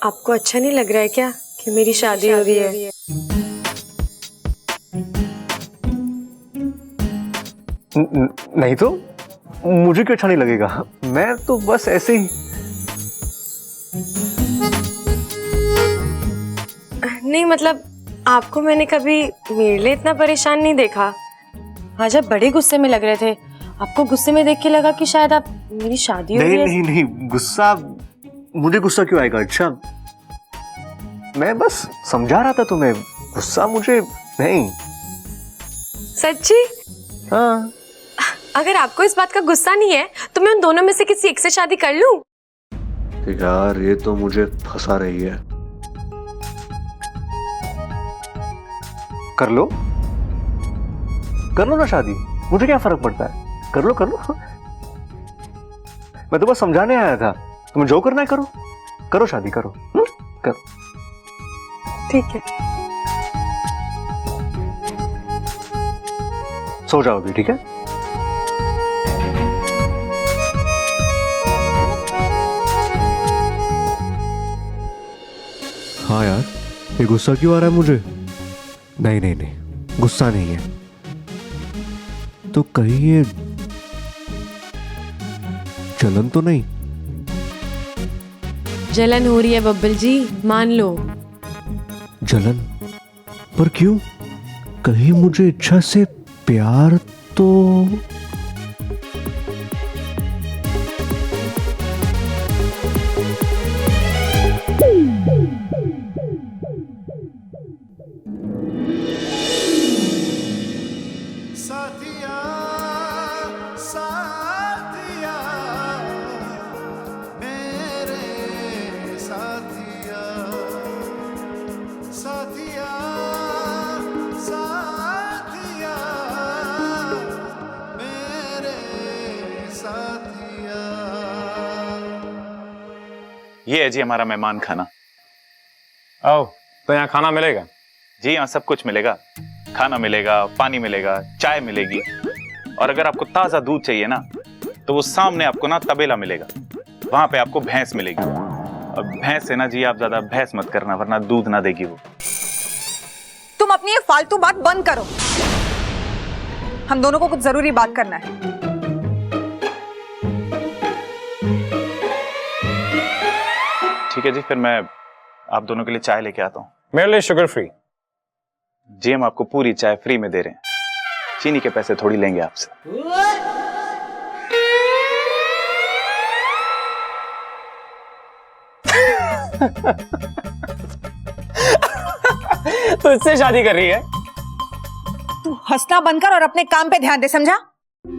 आपको अच्छा नहीं लग रहा है क्या कि मेरी शादी हो रही है? नहीं तो मुझे क्यों अच्छा नहीं लगेगा? मैं तो बस ऐसे ही। नहीं मतलब आपको मैंने कभी मेरे लिए इतना परेशान नहीं देखा। आज आप बड़े गुस्से में लग रहे थे। आपको गुस्से में देख के लगा कि शायद आप मेरी शादी हो रही है। नहीं नहीं नहीं, गुस्सा मुझे गुस्सा क्यों आएगा? अच्छा, मैं बस समझा रहा था तुम्हें, गुस्सा मुझे नहीं। सच्ची? हाँ। अगर आपको इस बात का गुस्सा नहीं है तो मैं उन दोनों में से किसी एक से शादी कर लूं? यार ये तो मुझे फंसा रही है। कर लो ना शादी, मुझे क्या फर्क पड़ता है? कर लो मैं तो बस समझाने आया था। तुम्हें जो करना है करो, करो शादी करो। करो। ठीक है। सो जाओ अभी, ठीक है? हाँ यार, ये गुस्सा क्यों आ रहा है मुझे? नहीं, गुस्सा नहीं है तो कहीं ये जलन तो नहीं? जलन हो रही है बब्बल जी, मान लो। जलन? पर क्यों? कहीं मुझे इच्छा से प्यार तो? साथिया साथिया मेरे साथिया साथिया साथिया मेरे साथिया। ये है जी हमारा मेहमान खाना। आओ, तो यहाँ खाना मिलेगा? जी यहाँ सब कुछ मिलेगा, खाना मिलेगा, पानी मिलेगा, चाय मिलेगी, और अगर आपको ताजा दूध चाहिए ना तो वो सामने आपको ना तबेला मिलेगा, वहां पे आपको भैंस मिलेगी। और भैंस से ना जी आप ज्यादा बहस मत करना वरना दूध ना देगी वो। तुम अपनी ये फालतू बात बंद करो, हम दोनों को कुछ जरूरी बात करना है। ठीक है जी, फिर मैं आप दोनों के लिए चाय लेके आता हूँ। मेरे लिए शुगर फ्री। जी हम आपको पूरी चाय फ्री में दे रहे हैं, चीनी के पैसे थोड़ी लेंगे आपसे। तो इससे शादी कर रही है? तू हंसना बंद कर और अपने काम पे ध्यान दे, समझा?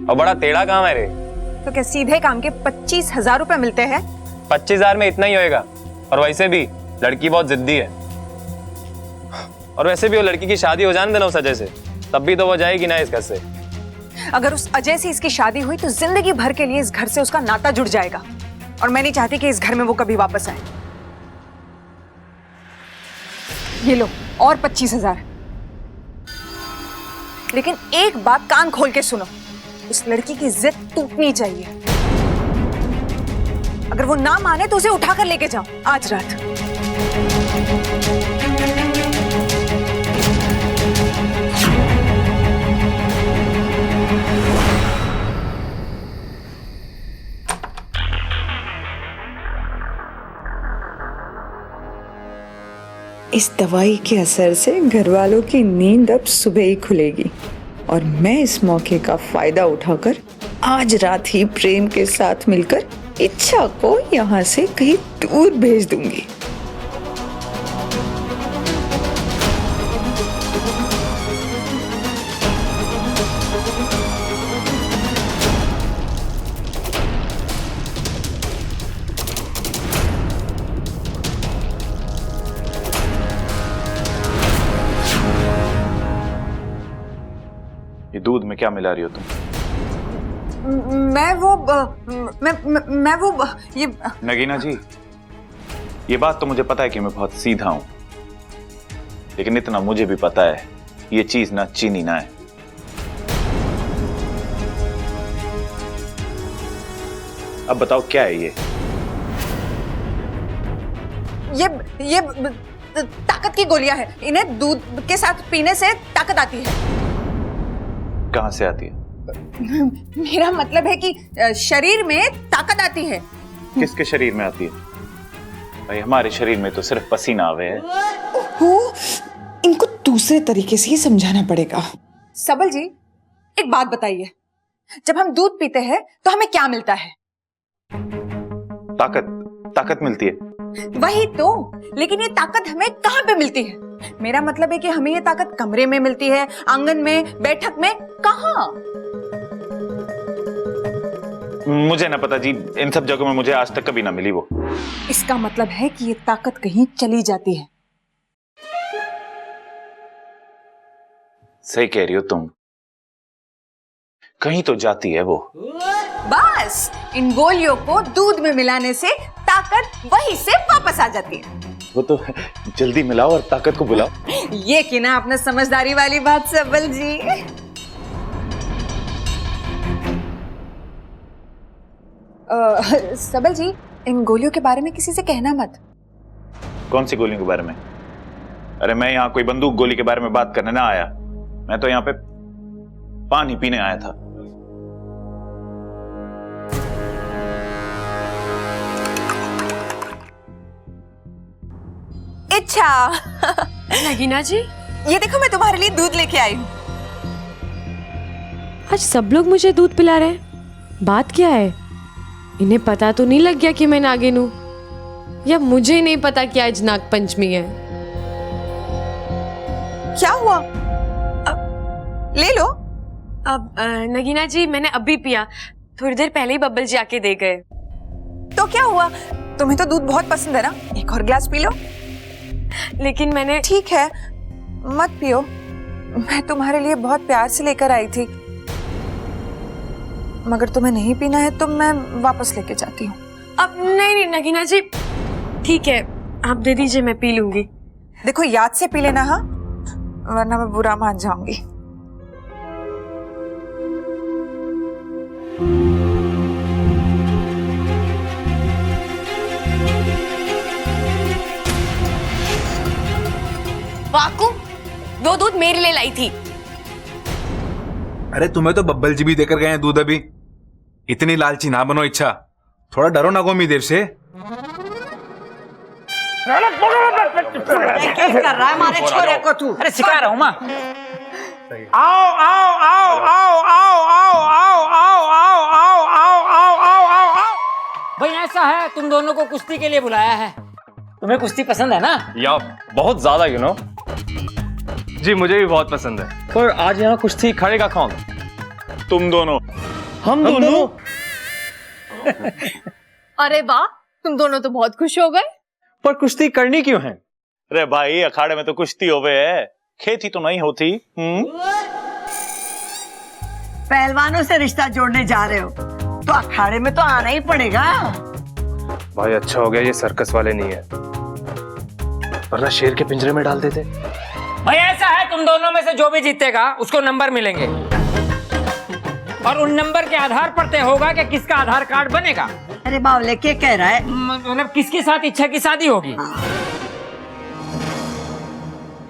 और बड़ा टेढ़ा काम है रे। तो क्या सीधे काम के 25,000 रुपए मिलते हैं? 25,000 में इतना ही होएगा, और वैसे भी लड़की बहुत जिद्दी है। और वैसे भी वो लड़की की शादी हो जाने देना उस अजय से, तब भी तो वो जाएगी ना इस घर से। अगर उस अजय से इसकी शादी हुई तो जिंदगी भर के लिए इस घर से उसका नाता जुड़ जाएगा, और मैं नहीं चाहती कि इस घर में वो कभी वापस आए। ये लो और 25,000। लेकिन एक बात कान खोल के सुनो, उस लड़की की जिद टूटनी चाहिए। अगर वो ना माने तो उसे उठाकर लेके जाओ आज रात। इस दवाई के असर से घर वालों की नींद अब सुबह ही खुलेगी, और मैं इस मौके का फायदा उठाकर आज रात ही प्रेम के साथ मिलकर इच्छा को यहाँ से कहीं दूर भेज दूंगी। ये दूध में क्या मिला रही हो तुम? मैं वो ये नगीना जी, ये बात तो मुझे पता है कि मैं बहुत सीधा हूं, लेकिन इतना मुझे भी पता है ये चीज ना चीनी ना है। अब बताओ क्या है ये? ये ताकत की गोलियां हैं। इन्हें दूध के साथ पीने से ताकत आती है। कहाँ से आती है? मेरा मतलब है कि शरीर में ताकत आती है। किसके शरीर में आती है? भाई हमारे शरीर में तो सिर्फ पसीना आवे है। इनको दूसरे तरीके से ही समझाना पड़ेगा। सबल जी, एक बात बताइए, जब हम दूध पीते हैं तो हमें क्या मिलता है? ताकत मिलती है। वही तो, लेकिन ये ताकत हमें कहाँ पे मिलती है? मेरा मतलब है कि हमें ये ताकत कमरे में मिलती है, आंगन में, बैठक में, कहाँ? मुझे ना पता जी, इन सब जगहों में मुझे आज तक कभी ना मिली वो। इसका मतलब है कि ये ताकत कहीं चली जाती है। सही कह रही हो तुम, कहीं तो जाती है वो। बस इन गोलियों को दूध में मिलाने से ताकत वहीं से वापस आ जाती है। वो तो जल्दी मिलाओ और ताकत को बुलाओ। ये कि ना आपने समझदारी वाली बात सबल जी। सबल जी, इन गोलियों के बारे में किसी से कहना मत। कौन सी गोलियों के बारे में? अरे मैं यहाँ कोई बंदूक गोली के बारे में बात करने ना आया, मैं तो यहाँ पे पानी पीने आया था। अच्छा नगीना जी, ये देखो मैं तुम्हारे लिए दूध लेके आई हूँ। आज सब लोग मुझे दूध पिला रहे हैं। बात क्या है? इन्हें पता तो नहीं लग गया कि मैं नागिन हूं? या मुझे नहीं पता कि आज नाग पंचमी है? क्या हुआ? ले लो। अब नगीना जी, मैंने अभी पिया, थोड़ी देर पहले ही बब्बल जी आके दे गए। तो क्या हुआ? तुम्हें तो दूध बहुत पसंद है ना, एक और गिलास पी लो। लेकिन मैंने... ठीक है, मत पियो, मैं तुम्हारे लिए बहुत प्यार से लेकर आई थी। मगर तुम्हें नहीं पीना है तो मैं वापस लेके जाती हूँ। अब नहीं नगीना जी, ठीक है, आप दे दीजिए, मैं पी लूंगी। देखो याद से पी लेना, हाँ, वरना मैं बुरा मान जाऊंगी। वाकू, वो दूध मेरे लिए लाई थी। अरे तुम्हें तो बब्बल जी भी देकर गए हैं दूध अभी। इतनी लालची ना बनो, इच्छा थोड़ा डरो ना गोमी देर से। क्या कर रहा है हमारे छोरे को तू? अरे सिखा रहा हूँ माँ। आओ आओ आओ आओ आओ आओ आओ आओ आओ आओ आओ आओ आओ आओ आओ। भाई ऐसा है, तुम दोनों को कुश्ती के लिए बुलाया है। तुम्हें कुश्ती पसंद है ना? या बहुत ज्यादा, यू नो। जी मुझे भी बहुत पसंद है, पर आज यहाँ कुश्ती खड़ेगा कौन? तुम दोनों। हम दोनों? अरे वाह, तुम दोनों तो बहुत खुश हो गए। पर कुश्ती करनी क्यों है? अरे भाई, अखाड़े में तो कुश्ती होवे है, खेती तो नहीं होती। पहलवानों से रिश्ता जोड़ने जा रहे हो तो अखाड़े में तो आना ही पड़ेगा। भाई अच्छा हो गया ये सर्कस वाले नहीं है, वरना शेर के पिंजरे में डाल देते। भाई ऐसा है, तुम दोनों में से जो भी जीतेगा उसको नंबर मिलेंगे, और उन नंबर के आधार पर तय होगा कि किसका आधार कार्ड बनेगा। अरे बावले क्या कह रहा है? मतलब किसके साथ इच्छा की शादी होगी।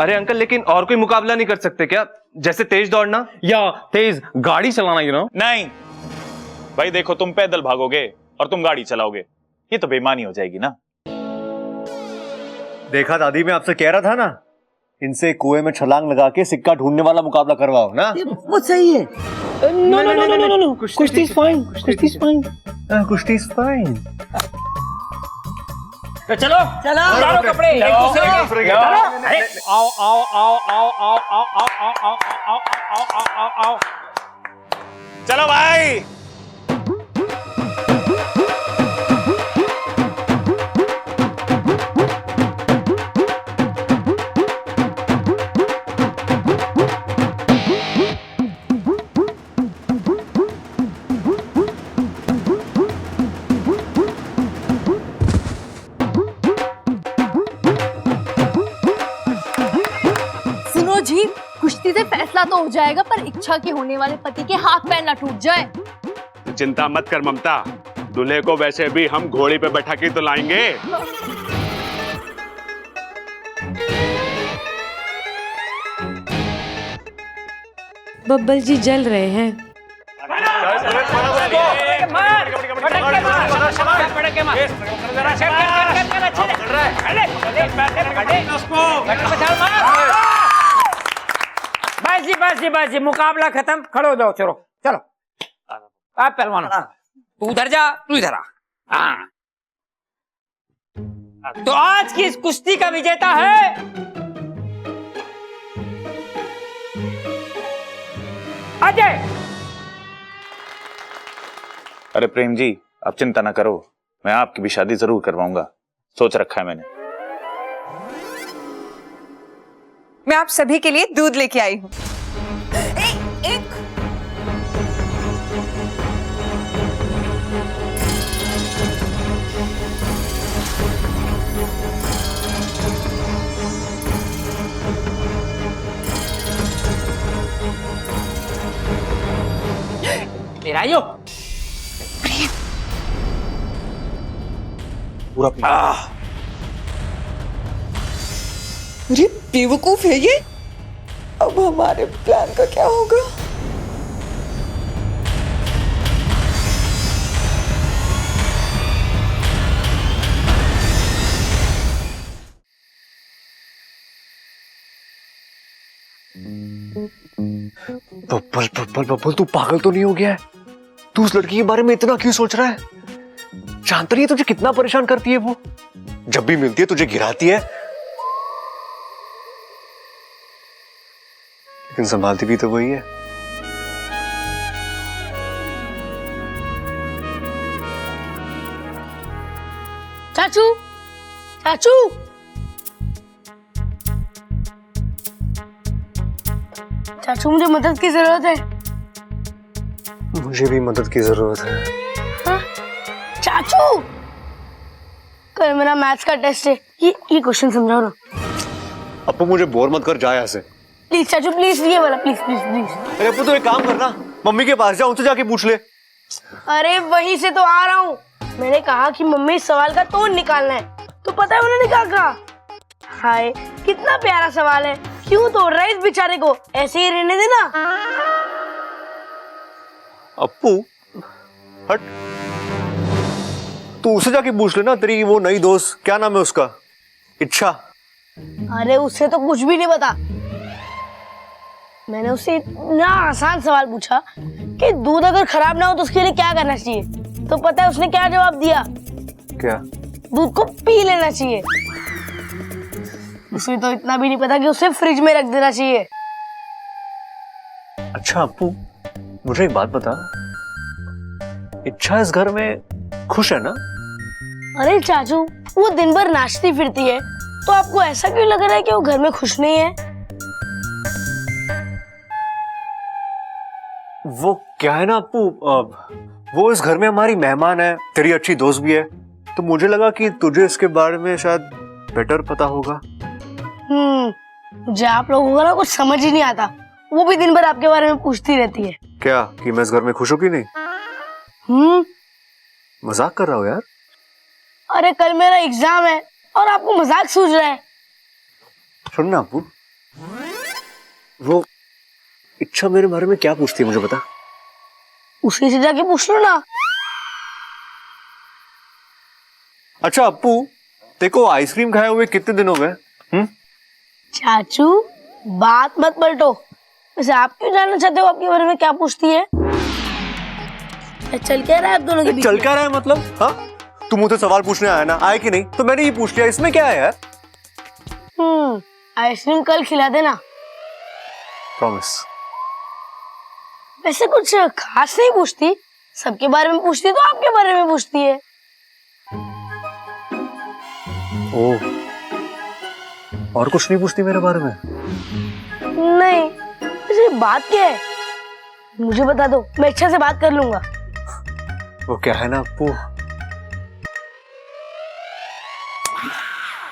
अरे अंकल, लेकिन और कोई मुकाबला नहीं कर सकते क्या? जैसे तेज दौड़ना या तेज गाड़ी चलाना, यू नो? नहीं भाई, देखो तुम पैदल भागोगे और तुम गाड़ी चलाओगे, ये तो बेईमानी हो जाएगी ना। देखा दादी, मैं आपसे कह रहा था ना, इनसे कुएं में छलांग लगा के सिक्का ढूंढने वाला मुकाबला करवाओ ना। वो सही है। No no no no no, kushti is fine, kushti is fine, kushti is fine. तो चलो चलो, उतारो कपड़े एक दूसरे के। अरे आओ आओ आओ आओ आओ आओ आओ आओ आओ आओ आओ आओ आओ। चलो भाई। जी, कुश्ती से फैसला तो हो जाएगा, पर इच्छा के होने वाले पति के हाथ पैर न टूट जाए। चिंता मत कर ममता, दूल्हे को वैसे भी हम घोड़ी पे बैठा के तो लाएंगे। बब्बल जी जल रहे हैं। बस जी मुकाबला खत्म। खड़े हो जाओ, चलो चलो। आप पहलवान तू उधर जा, तू इधर आ। हाँ। तो आज की इस कुश्ती का विजेता है अजय। अरे प्रेम जी, आप चिंता ना करो, मैं आपकी भी शादी जरूर करवाऊंगा, सोच रखा है मैंने। मैं आप सभी के लिए दूध लेके आई हूँ। एक मेरा यो पूरा अरे बेवकूफ है ये। अब हमारे प्लान का क्या होगा? बब्बल बब्बल बब्बल, तू पागल तो नहीं हो गया है? तू उस लड़की के बारे में इतना क्यों सोच रहा है? जानता नहीं है तुझे कितना परेशान करती है वो? जब भी मिलती है तुझे गिराती है, लेकिन संभालती भी तो वही है। चाचू चाचू चाचू, मुझे मदद की जरूरत है। मुझे भी मदद की जरूरत है। हाँ? चाचू, कल मेरा मैथ्स का टेस्ट है, ये क्वेश्चन समझाओ ना। अपू मुझे बोर मत कर, जा यहाँ से प्लीज चाचू, प्लीज, ये वाला प्लीज प्लीज प्लीज। अरे अपू, तो एक काम करना, मम्मी के पास जा, उनसे जाके पूछ ले। अरे वहीं से तो आ रहा हूँ। मैंने कहा कि मम्मी इस सवाल का तोड़ निकालना है, तो पता है उन्होंने क्या कहा? हाय, कितना प्यारा सवाल है, क्यों तोड़ रहा है इस बेचारे को, ऐसे ही रहने देना। अपू हट, तू उसे जाके पूछ लेना, तेरी वो नई दोस्त, क्या नाम है उसका? इच्छा। अरे उससे तो कुछ भी नहीं पता। मैंने उससे इतना आसान सवाल पूछा कि दूध अगर खराब ना हो तो उसके लिए क्या करना चाहिए, तो पता है उसने क्या जवाब दिया? क्या? दूध को पी लेना चाहिए। उसे तो इतना भी नहीं पता कि उसे फ्रिज में रख देना चाहिए। अच्छा अपू, मुझे एक बात बता, इच्छा इस घर में खुश है ना? अरे चाचू, वो दिन भर नाचती फिरती है, तो आपको ऐसा क्यों लग रहा है कि वो घर में खुश नहीं है? वो क्या है ना अपू, वो इस घर में हमारी मेहमान है, तेरी अच्छी दोस्त भी है, तो मुझे लगा कि तुझे इसके बारे में शायद बेटर पता होगा। मुझे आप लोगों का ना कुछ समझ ही नहीं आता। वो भी दिन भर आपके बारे में पूछती रहती है। क्या कि मैं इस घर में खुश हूं कि नहीं? मजाक कर रहा हूँ यार। अरे कल मेरा एग्जाम है और आपको मजाक सूझ रहा है। सुन ना अपू, वो इच्छा मेरे बारे में क्या पूछती है मुझे बता। उसी से जाके पूछ लो ना। अच्छा अपू, देखो आइसक्रीम खाए हुए कितने दिन हो गए? चाचू, बात मत पलटो। वैसे आप क्यों जानना चाहते हो आपके बारे में क्या पूछती है? चल क्या रहा है आप दोनों के बीच? चल क्या रहा है मतलब? हाँ, तुम मुझसे सवाल पूछने आया ना, आए कि नहीं? तो मैंने ये पूछ लिया, इसमें क्या है यार? आइसक्रीम कल खिला देना। प्रॉमिस। वैसे कुछ खास नहीं पूछती, सबके बारे में पूछती है तो आपके बारे में पूछती है। ओह, और कुछ नहीं पूछती मेरे बारे में? नहीं, वैसे बात क्या है मुझे बता दो, मैं इच्छा से बात कर लूंगा। वो क्या है ना अपू,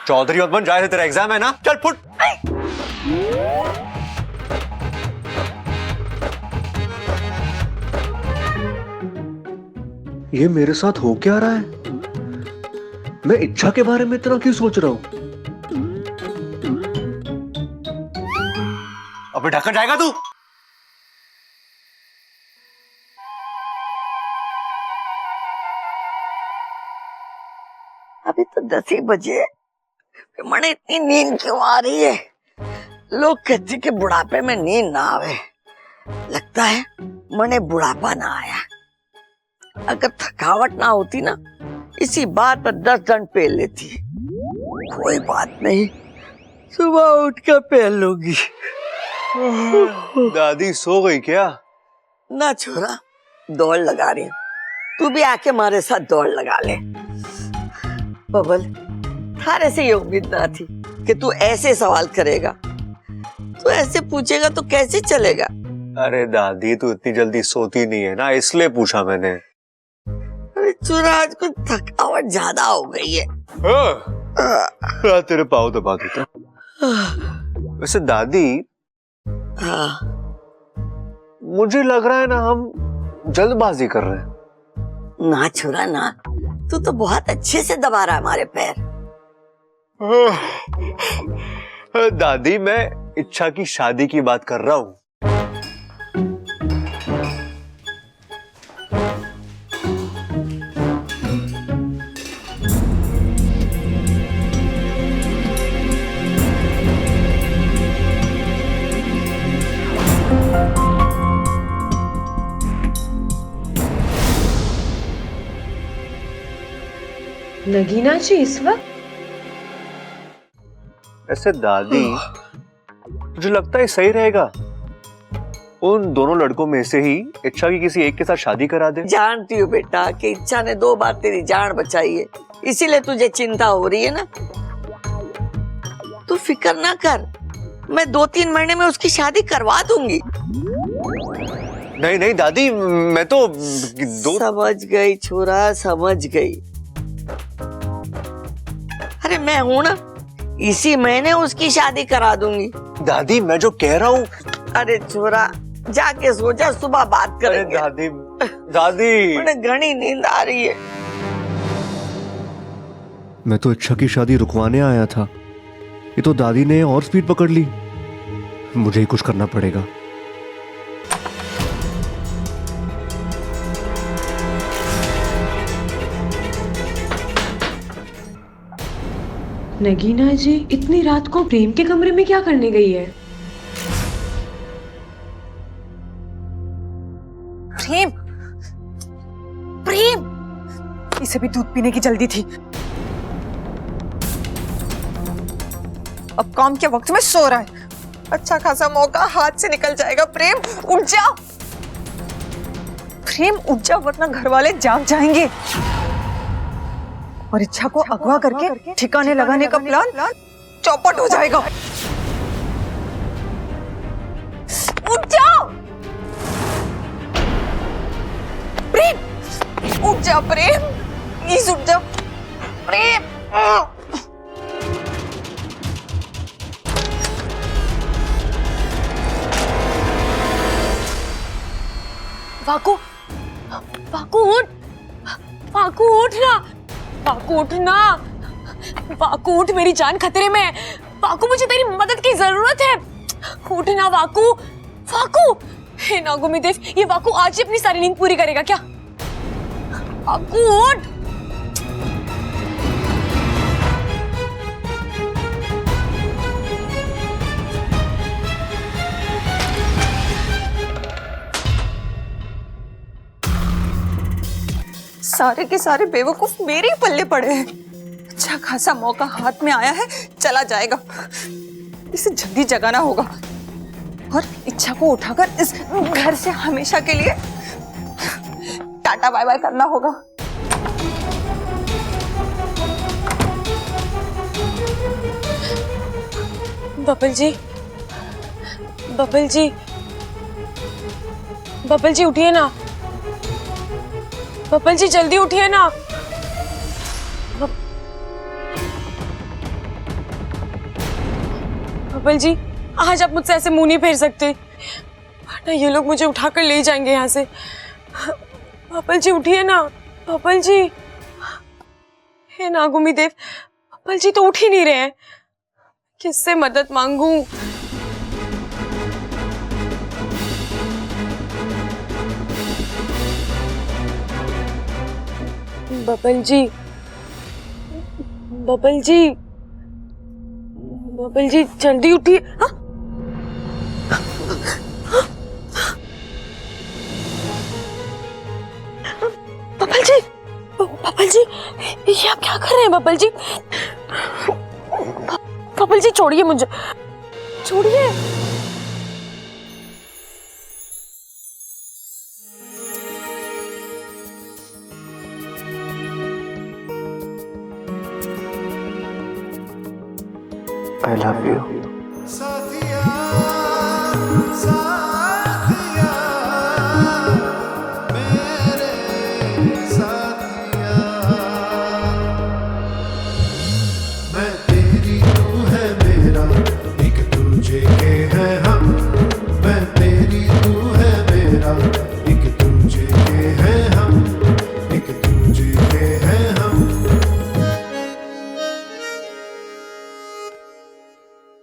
चौधरी मत बन, जाए, तेरा एग्जाम है ना, चल फुट। ये मेरे साथ हो क्या रहा है? मैं इच्छा के बारे में इतना क्यों सोच रहा हूं? अबे ढक्कन जाएगा तू? अभी तो 10 ही बजे, मने इतनी नींद क्यों आ रही है? लोग कहते कि बुढ़ापे में नींद ना आवे, लगता है मने बुढ़ापा ना आया। अगर थकावट ना होती ना, इसी बात पर 10 दंड पेल लेती। कोई बात नहीं, सुबह उठ कर पेल लूंगी। दादी सो गई क्या? ना छोरा, दौड़ लगा रही हूँ, तू भी आके हमारे साथ दौड़ लगा ले। बबल, थारे से ये उम्मीद ना थी कि तू ऐसे सवाल करेगा। तू ऐसे पूछेगा तो कैसे चलेगा? अरे दादी, तू इतनी जल्दी सोती नहीं है ना, इसलिए पूछा मैंने। अरे छोरा, आज कुछ थकावट ज्यादा हो गई है। तेरे पाँव दबा देता। वैसे दादी, हाँ, मुझे लग रहा है ना हम जल्दबाजी कर रहे हैं। ना छोरा ना, तू तो बहुत अच्छे से दबा रहा है हमारे पैर। दादी, मैं इच्छा की शादी की बात कर रहा हूँ। नगीना जी इस वक्त? ऐसे दादी, मुझे लगता है सही रहेगा उन दोनों लड़कों में से ही इच्छा की किसी एक के साथ शादी करा दे। जानती हूँ बेटा कि इच्छा ने 2 बार तेरी जान बचाई है, इसीलिए तुझे चिंता हो रही है ना। तू फिक्र ना कर, मैं 2-3 महीने में उसकी शादी करवा दूंगी। नहीं नहीं दादी, मैं तो समझ गई छोरा, समझ गई। अरे मैं हूं ना, इसी महीने उसकी शादी करा दूंगी। दादी, मैं जो कह रहा हूँ। अरे छोरा, जाके सो जा, सुबह बात करेंगे। दादी, दादी, मुझे घनी नींद आ रही है। मैं तो इच्छा की शादी रुकवाने आया था, ये तो दादी ने और स्पीड पकड़ ली। मुझे ही कुछ करना पड़ेगा। नगीना जी इतनी रात को प्रेम के कमरे में क्या करने गई है? प्रेम, प्रेम, इसे भी दूध पीने की जल्दी थी। अब काम के वक्त में सो रहा है, अच्छा खासा मौका हाथ से निकल जाएगा। प्रेम उठ जा, प्रेम उठ जा, वरना घर वाले जाग जाएंगे और इच्छा को अगवा करके ठिकाने लगाने का प्लान चौपट हो जाएगा। उठ जाओ प्रेम, उठ जा प्रेम, प्लीज उठ जा प्रेम। वाकू, वाकू उठ, वाकू उठ ना, वाकू उठ ना, वाकू उठ, मेरी जान खतरे में है। वाकू, मुझे तेरी मदद की जरूरत है, उठ ना वाकू। वाकू, हे नागुमी देव, ये वाकू आज ही अपनी सारी नींद पूरी करेगा क्या? वाकू उठ। सारे के सारे बेवकूफ मेरे ही पल्ले पड़े हैं। अच्छा खासा मौका हाथ में आया है, चला जाएगा, इसे जल्दी जगाना होगा और इच्छा को उठाकर इस घर से हमेशा के लिए टाटा बाय बाय करना होगा। बबल जी, बबल जी, बबल जी उठिए ना, बबल जी जल्दी उठिए ना। बबल जी, आज आप मुझसे ऐसे मुंह नहीं फेर सकते, वरना ये लोग मुझे उठाकर ले जाएंगे यहाँ से। बबल जी उठिए ना, बबल जी। हे नागुमी देव, बबल जी तो उठ ही नहीं रहे हैं, किससे मदद मांगूं? बबल जी, बबल जी जल्दी उठिए। हाँ? बबल जी ये आप क्या कर रहे हैं बबल जी? बबल जी छोड़िए मुझे, छोड़िए। I love you. साथिया